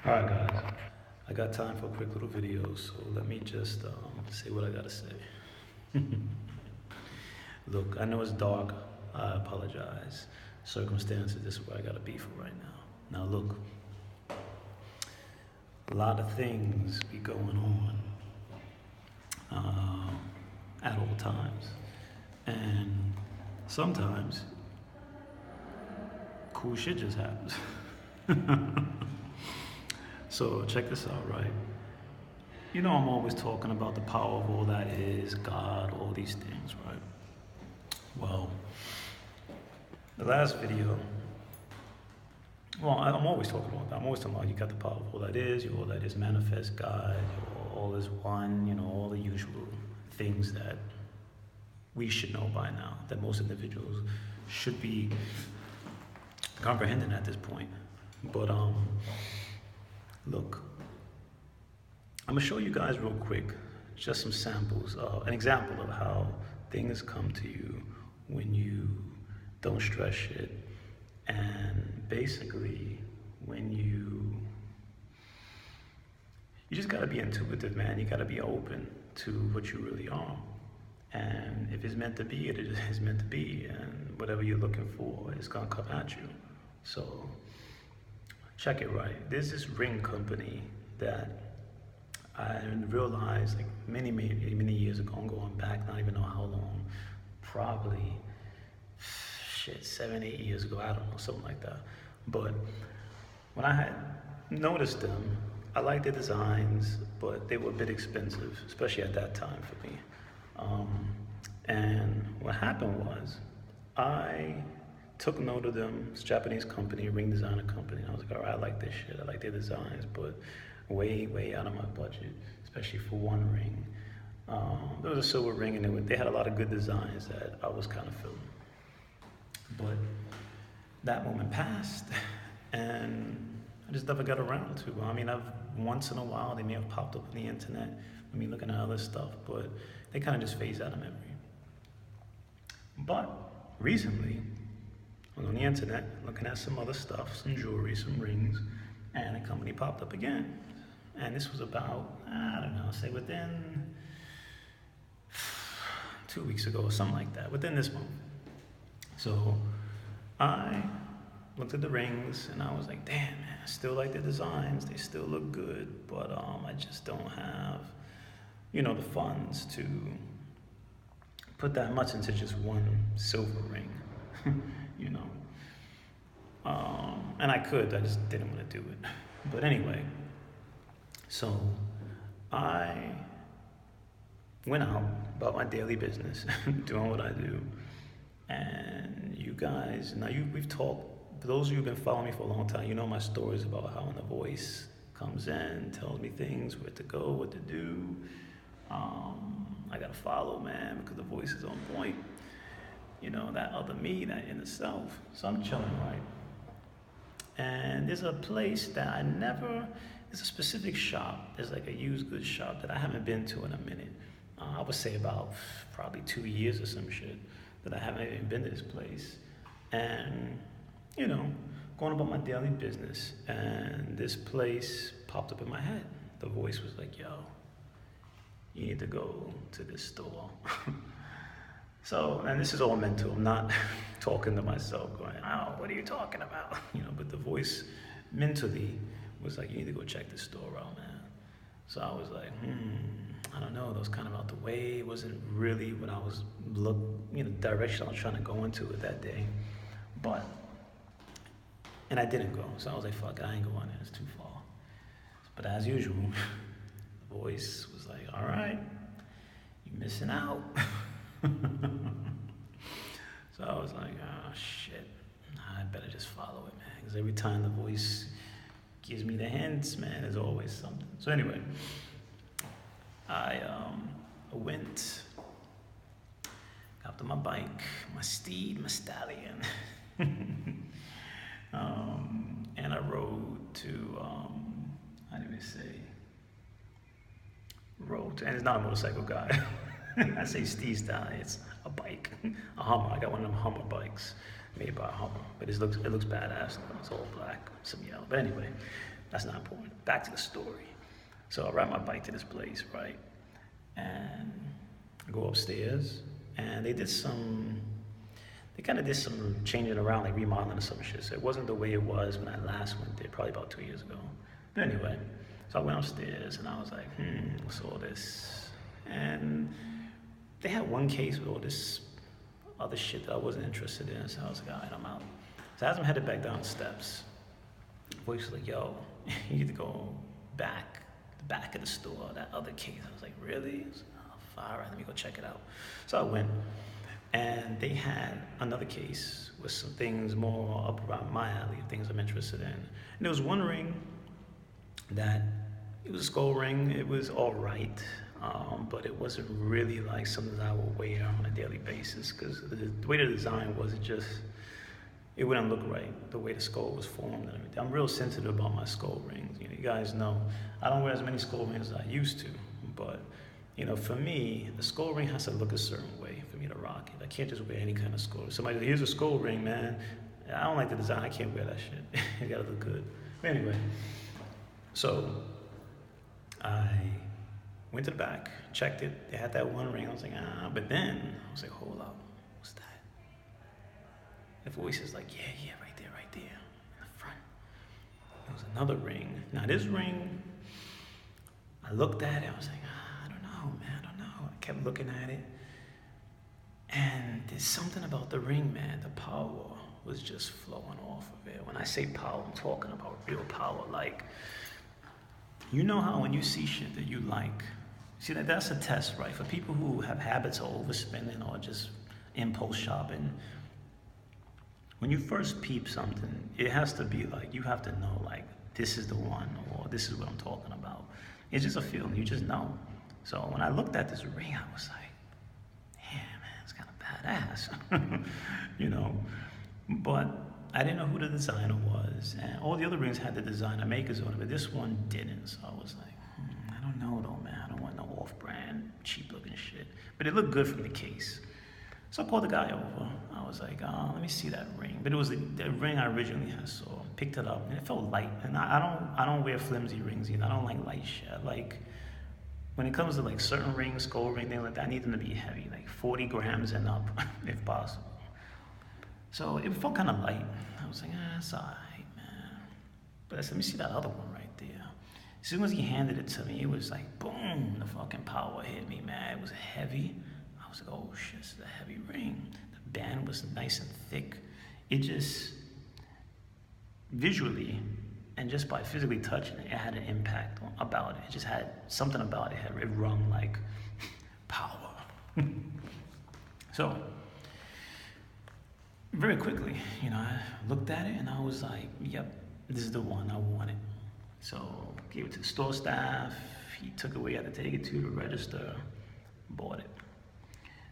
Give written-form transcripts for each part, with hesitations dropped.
Alright guys, I got time for a quick little video, so let me just say what I gotta say. Look, I know it's dark, I apologize. Circumstances, this is where I gotta be for right now. Now look, a lot of things be going on at all times. And sometimes, cool shit just happens. So check this out, right? You know I'm always talking about the power of all that is, God, all these things, right? Well, the last video, I'm always talking about that. I'm always talking about you got the power of all that is, all that is manifest, God, all is one, all the usual things that we should know by now, that most individuals should be comprehending at this point. But look, I'm gonna show you guys real quick just some samples, an example of how things come to you when you don't stress shit, and basically when you just gotta be intuitive, man. You gotta be open to what you really are, and if it's meant to be, it is meant to be, and whatever you're looking for is gonna come at you. So check it right. There's this ring company that I realized like many years ago. I'm going back, not even know how long, probably 7, 8 years ago. I don't know, something like that. But when I had noticed them, I liked their designs, but they were a bit expensive, especially at that time for me. And what happened was, I took note of them. It's a Japanese company, ring designer company. And I was like, all right, I like this shit. I like their designs, but way out of my budget, especially for one ring. There was a silver ring, and they had a lot of good designs that I was kind of feeling. But that moment passed, and I just never got around to. I mean, once in a while, they may have popped up on the internet, I mean, looking at other stuff, but they kind of just phased out of memory. But recently, I was on the internet looking at some other stuff, some jewelry, some rings, and a company popped up again. And this was about, I don't know, say within 2 weeks ago or something like that, within this month. So I looked at the rings and I was like, damn, man, I still like the designs. They still look good, but I just don't have, the funds to put that much into just one silver ring. And I could, I just didn't want to do it. But anyway, so I went out about my daily business, doing what I do. And you guys, we've talked, for those of you who've been following me for a long time, you know my stories about how when the voice comes in, tells me things, where to go, what to do. I gotta follow, man, because the voice is on point. That other me, that inner self. So I'm chilling, right? And there's a place that there's a specific shop. There's like a used goods shop that I haven't been to in a minute. I would say about probably 2 years or some shit that I haven't even been to this place. And, going about my daily business, and this place popped up in my head. The voice was like, yo, you need to go to this store. So, and this is all mental. I'm not talking to myself going, oh, what are you talking about? But the voice mentally was like, you need to go check this store out, man. So I was like, I don't know. That was kind of out the way. It wasn't really what I was direction I was trying to go into it that day. And I didn't go. So I was like, fuck, I ain't going there. It's too far. But as usual, the voice was like, all right, you're missing out. So I was like, oh shit, I better just follow it, man. Because every time the voice gives me the hints, man, there's always something. So anyway, I went, got on my bike, my steed, my stallion, and I rode to, and it's not a motorcycle guy. I say steed style, it's a bike, a Hummer. I got one of them Hummer bikes made by a Hummer, but it looks badass. It's all black, some yellow. But anyway, That's not important. Back to the story. So I ride my bike to this place, right? And I go upstairs, and they kind of did some changing around, like remodeling or some shit. So it wasn't the way it was when I last went there, probably about 2 years ago. But anyway, so I went upstairs, and I was like, what's all this? And they had one case with all this other shit that I wasn't interested in. So I was like, all right, I'm out. So as I'm headed back down the steps, the voice was like, yo, you need to go back, the back of the store, that other case. I was like, really? I was like, all right, let me go check it out. So I went, and they had another case with some things more up around my alley, things I'm interested in. And there was one ring that, it was a skull ring. It was all right, but it wasn't really like something that I would wear on a daily basis, because the way the design was, it wouldn't look right, the way the skull was formed and everything. I'm real sensitive about my skull rings. You guys know, I don't wear as many skull rings as I used to, but for me, the skull ring has to look a certain way for me to rock it. I can't just wear any kind of skull. Somebody says, here's a skull ring, man. I don't like the design, I can't wear that shit. It gotta look good. But anyway, so I went to the back, checked it, they had that one ring, I was like, but then I was like, hold up, what's that? The voice is like, yeah, right there, in the front. There was another ring. Now this ring, I looked at it, I was like, I don't know, man, I don't know. I kept looking at it. And there's something about the ring, man, the power was just flowing off of it. When I say power, I'm talking about real power. Like, you know how when you see shit that you like, see that's a test, right? For people who have habits of overspending or just impulse shopping, when you first peep something, it has to be like, you have to know, like, this is the one, or this is what I'm talking about. It's just a feeling, you just know. So when I looked at this ring, I was like, yeah, man, it's kind of badass, But I didn't know who the designer was, and all the other rings had the designer makers on it, but this one didn't. So I was like, I don't know though, man. I don't want no off-brand, cheap-looking shit. But it looked good from the case. So I called the guy over. I was like, let me see that ring. But it was the ring I originally had, so I picked it up, and it felt light. And I don't wear flimsy rings either. I don't like light shit. Like, when it comes to like certain rings, gold ring, things like that, I need them to be heavy, like 40 grams and up, if possible. So it felt kind of light. I was like, it's all right, man. But I said, let me see that other one right there. As soon as he handed it to me, it was like, boom, the fucking power hit me, man. It was heavy. I was like, oh shit, this is a heavy ring. The band was nice and thick. It just, visually, and just by physically touching it, it had an impact about it. It just had something about it. It rung like power. So, very quickly, I looked at it and I was like, yep, this is the one I wanted. So, gave it to the store staff. He took it where he had to take it to the register, bought it.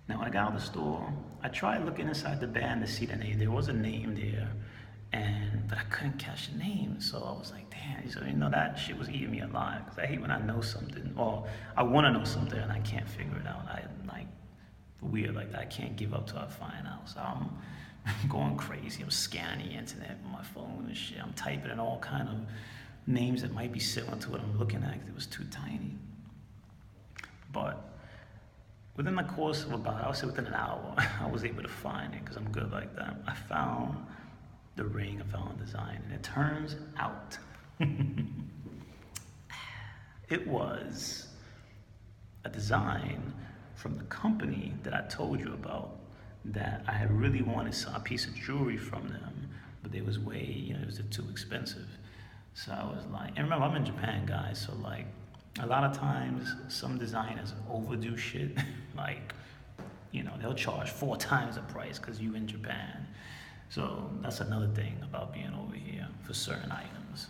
Now, when I got out of the store, I tried looking inside the band to see the name. There was a name there, but I couldn't catch the name. So I was like, damn, so that shit was eating me alive. Because I hate when I know something, or I want to know something and I can't figure it out. I like weird like that. I can't give up till I find out. So I'm going crazy. I'm scanning the internet with my phone and shit. I'm typing in all kind of names that might be similar to what I'm looking at because it was too tiny. But within the course of about, I would say within an hour, I was able to find it because I'm good like that. I found the ring, I found the design, and it turns out it was a design from the company that I told you about that I had really wanted a piece of jewelry from them, but it was way, it was too expensive. So I was like, and remember, I'm in Japan, guys, so like, a lot of times, some designers overdo shit, like, they'll charge 4 times the price because you in Japan. So that's another thing about being over here for certain items.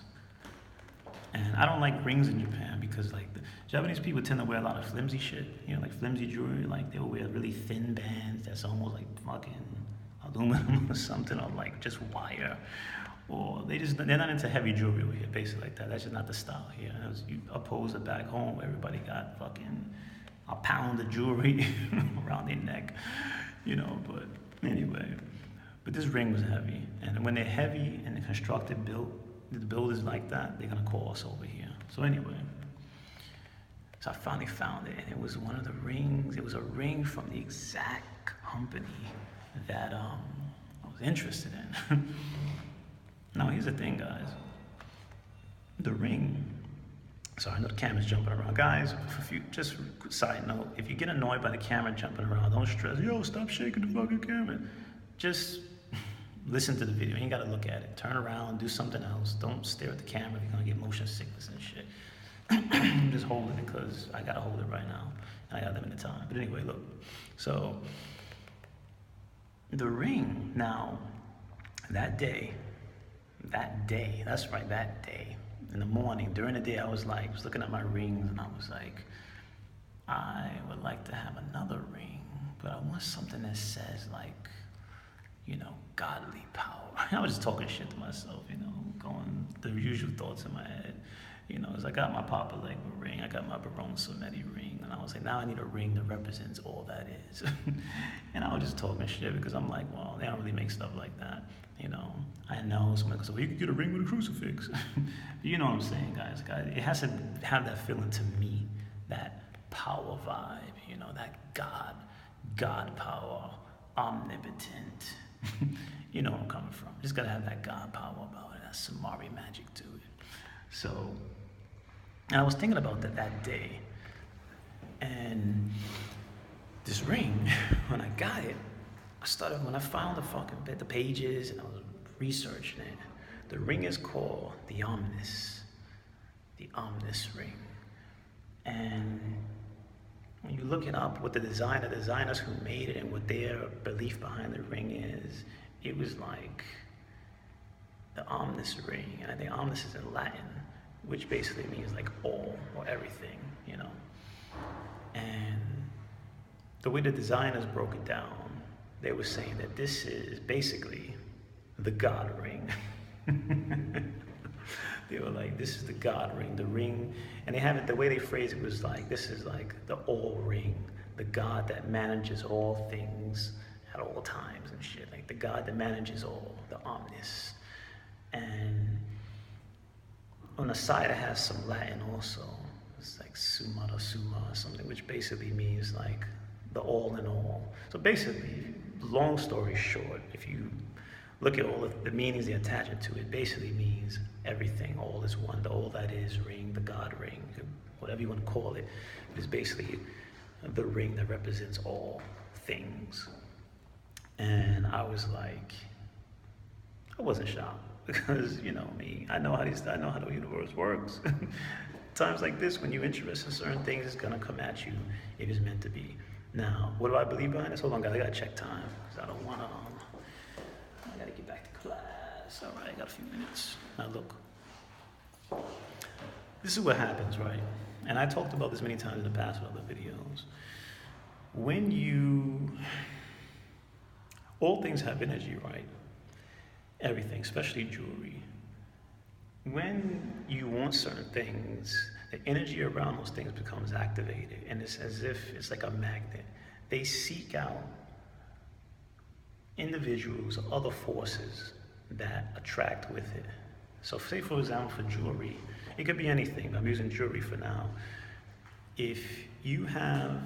And I don't like rings in Japan because like the Japanese people tend to wear a lot of flimsy shit, like flimsy jewelry, like they'll wear really thin bands that's almost like fucking aluminum or something, or like just wire. Or they're not into heavy jewelry over here, basically like that. That's just not the style here. As you oppose it back home, everybody got fucking a pound of jewelry around their neck, but anyway. But this ring was heavy, and when they're heavy and they're constructed, built, the builders like that, they're gonna call us over here. So anyway, so I finally found it, and it was one of the rings. It was a ring from the exact company that I was interested in. Now here's the thing, guys. The ring. Sorry, I know the camera's jumping around, guys. Just side note: if you get annoyed by the camera jumping around, don't stress. Yo, stop shaking the fucking camera. Just listen to the video. You ain't gotta look at it. Turn around, do something else. Don't stare at the camera if you're gonna get motion sickness and shit. I'm just holding it because I gotta hold it right now, and I got limited time. But anyway, look. So the ring. Now, that day. That's right. That day. In the morning, during the day, I was looking at my rings, and I was like, I would like to have another ring, but I want something that says like, you know, godly power. I was just talking shit to myself, you know, going the usual thoughts in my head. You know, as I got my Papa Legba ring, I got my Barone SUMARI ring, and I was like, now I need a ring that represents all that is. And I was just talking shit because I'm like, well, they don't really make stuff like that. You know, I know someone goes, well, you could get a ring with a crucifix. You know what I'm saying, guys? It has to have that feeling to me, that power vibe, you know, that God power, omnipotent. You know where I'm coming from. Just gotta have that God power about it, that SUMARI magic to it. So, and I was thinking about that day, and this ring, when I got it, when I found the pages and I was researching it, the ring is called the Omnis ring. And when you look it up, what the designers who made it and what their belief behind the ring is, it was like the Omnis ring. And I think Omnis is in Latin, which basically means like all or everything, you know. And the way the designers broke it down, they were saying that this is basically the God ring. They were like, this is the God ring, the ring. And they have it, the way they phrased it was like, this is like the all ring, the God that manages all things at all times and shit. Like the God that manages all, the Omnis. And on the side it has some Latin also. It's like summa or something, which basically means like the all in all. So basically, long story short, if you look at all of the meanings they attach it to, it basically means everything, all is one, the all that is ring, the God ring, whatever you want to call it, is basically the ring that represents all things. And I was like, I wasn't shocked because, you know me, I know how the universe works. Times like this, when you're interested in certain things, it's gonna come at you if it's meant to be. Now, what do I believe behind this? Hold on, guys, I gotta check time because I don't wanna. I gotta get back to class. All right, I got a few minutes. Now look, this is what happens, right? And I talked about this many times in the past with other videos. All things have energy, right? Everything, especially jewelry. When you want certain things, the energy around those things becomes activated, and it's as if it's like a magnet. They seek out individuals, other forces that attract with it. So say, for example, for jewelry, it could be anything, but I'm using jewelry for now. If you have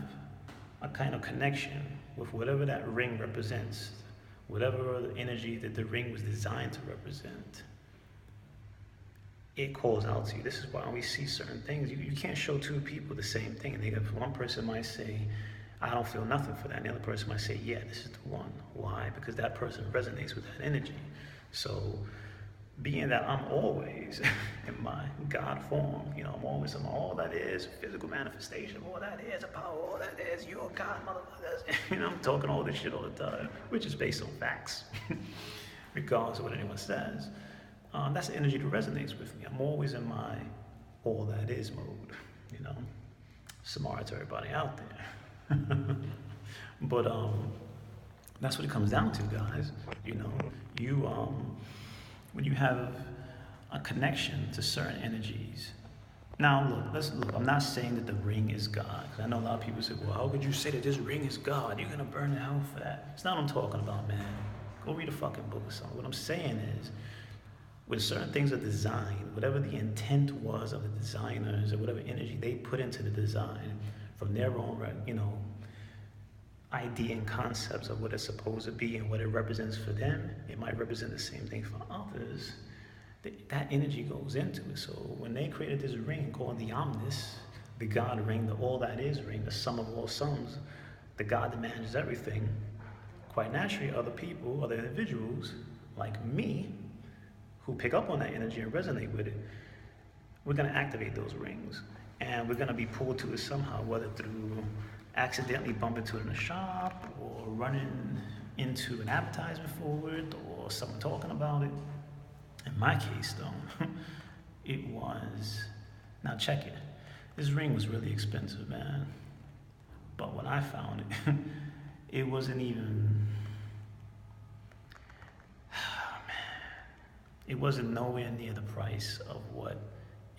a kind of connection with whatever that ring represents, whatever the energy that the ring was designed to represent, it calls out to you. This is why when we see certain things, you can't show two people the same thing. And one person might say, I don't feel nothing for that. And the other person might say, yeah, this is the one. Why? Because that person resonates with that energy. So being that I'm always in my God form, you know, I'm always in all that is physical manifestation, all that is a power, all that is your God, motherfuckers. You know, I'm talking all this shit all the time, which is based on facts, regardless of what anyone says. That's the energy that resonates with me. I'm always in my all that is mode, you know. SUMARI to everybody out there. But that's what it comes down to, guys. You know, when you have a connection to certain energies. Now, look, I'm not saying that the ring is God, because I know a lot of people say, well, how could you say that this ring is God? You're gonna burn in hell for that. It's not what I'm talking about, man. Go read a fucking book or something. What I'm saying is, when certain things are designed, whatever the intent was of the designers or whatever energy they put into the design from their own, idea and concepts of what it's supposed to be and what it represents for them, it might represent the same thing for others. That energy goes into it. So when they created this ring called the Omnis, the God ring, the all that is ring, the sum of all sums, the God that manages everything, quite naturally other people, other individuals like me, who pick up on that energy and resonate with it, we're going to activate those rings. And we're going to be pulled to it somehow, whether through accidentally bumping into it in a shop or running into an advertisement for it or someone talking about it. In my case, though, it was, now check it. This ring was really expensive, man. But when I found it, it wasn't even, it wasn't nowhere near the price of what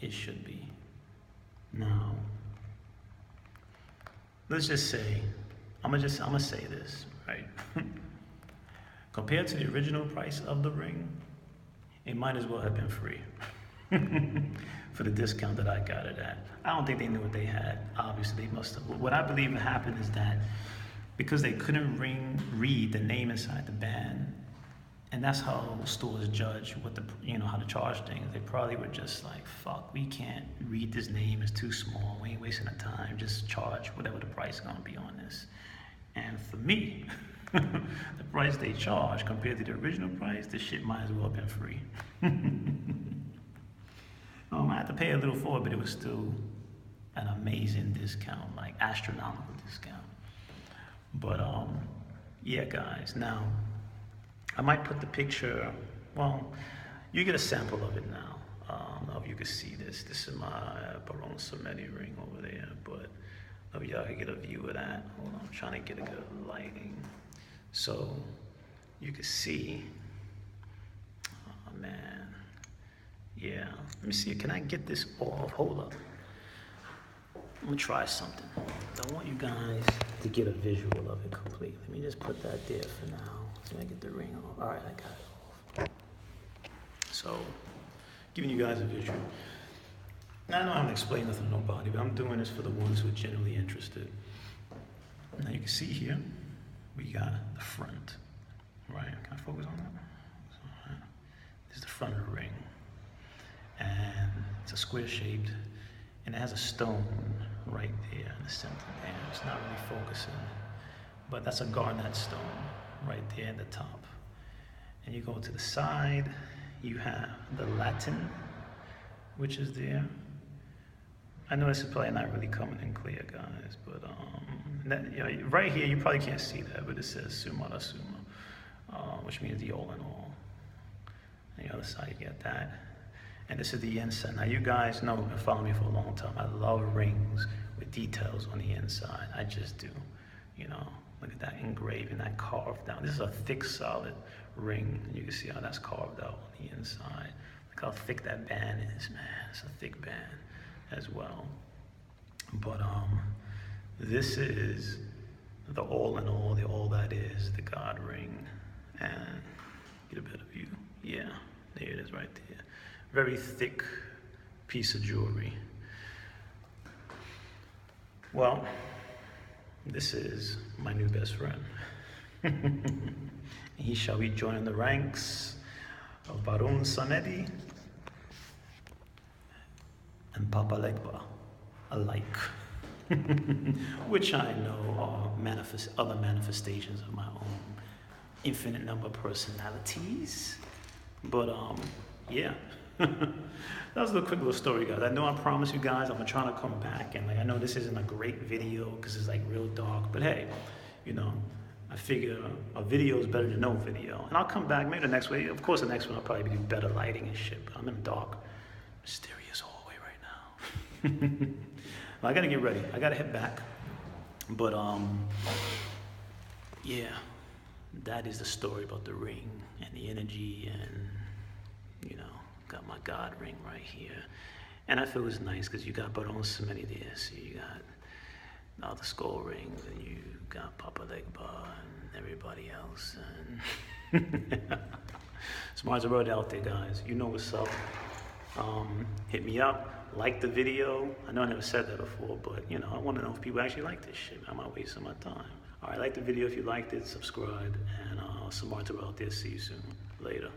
it should be. Now, let's just say, I'm gonna say this, right? Compared to the original price of the ring, it might as well have been free for the discount that I got it at. I don't think they knew what they had. Obviously, they must have. What I believe happened is that because they couldn't read the name inside the band, and that's how stores judge what how to charge things. They probably were just like, fuck, we can't read this name, it's too small, we ain't wasting the time, just charge whatever the price is gonna be on this. And for me, the price they charge compared to the original price, this shit might as well have been free. I had to pay a little for it, but it was still an amazing discount, like astronomical discount. But yeah, guys, now, I might put the picture, well, you get a sample of it now. I don't know if you can see this. This is my ARTS-106 ring over there, but if y'all can get a view of that. Hold on, I'm trying to get a good lighting. So you can see, oh man, yeah. Let me see, can I get this off? Hold up. I'm gonna try something. I want you guys to get a visual of it completely. Let me just put that there for now. Can I get the ring off? All right, I got it off. So, giving you guys a visual. Now, I know I haven't explained nothing to nobody, but I'm doing this for the ones who are genuinely interested. Now, you can see here, we got the front, right? Can I focus on that? This is the front of the ring. And it's a square shaped, and it has a stone right there in the center there. It's not really focusing, but that's a garnet stone right there at the top. And you go to the side, you have the Latin, which is there. I know this is probably not really coming in clear, guys, but right here, you probably can't see that, but it says SUMARI, which means the all in all. On the other side, you get that. And this is the inside. Now, you guys know, you've been following me for a long time. I love rings with details on the inside. I just do, Look at that engraving, that carved out. This is a thick, solid ring. You can see how that's carved out on the inside. Look how thick that band is, man. It's a thick band as well. But this is the all in all, the all that is, the God ring. And get a better view. Yeah, there it is right there. Very thick piece of jewelry. Well, this is my new best friend. He shall be joining the ranks of Barun Samedi and Papa Legba alike, which I know are other manifestations of my own infinite number of personalities. But yeah. That was a quick little story, guys. I know I promised you guys I'm trying to come back, and I know this isn't a great video because it's real dark, but hey, I figure a video is better than no video. And I'll come back maybe the next way. Of course, the next one I'll probably do better lighting and shit, but I'm in a dark, mysterious hallway right now. Well, I gotta get ready. I gotta head back. But yeah, that is the story about the ring and the energy, and got my God ring right here. And I feel it's nice because you got Barun Samedi there. So you got all the skull rings, and you got Papa Legba and everybody else. And Smarts are already out there, guys. You know what's up. Hit me up. Like the video. I know I never said that before, but you know, I want to know if people actually like this shit. I'm not wasting my time. All right, like the video if you liked it. Subscribe, and Smarts are out there. See you soon. Later.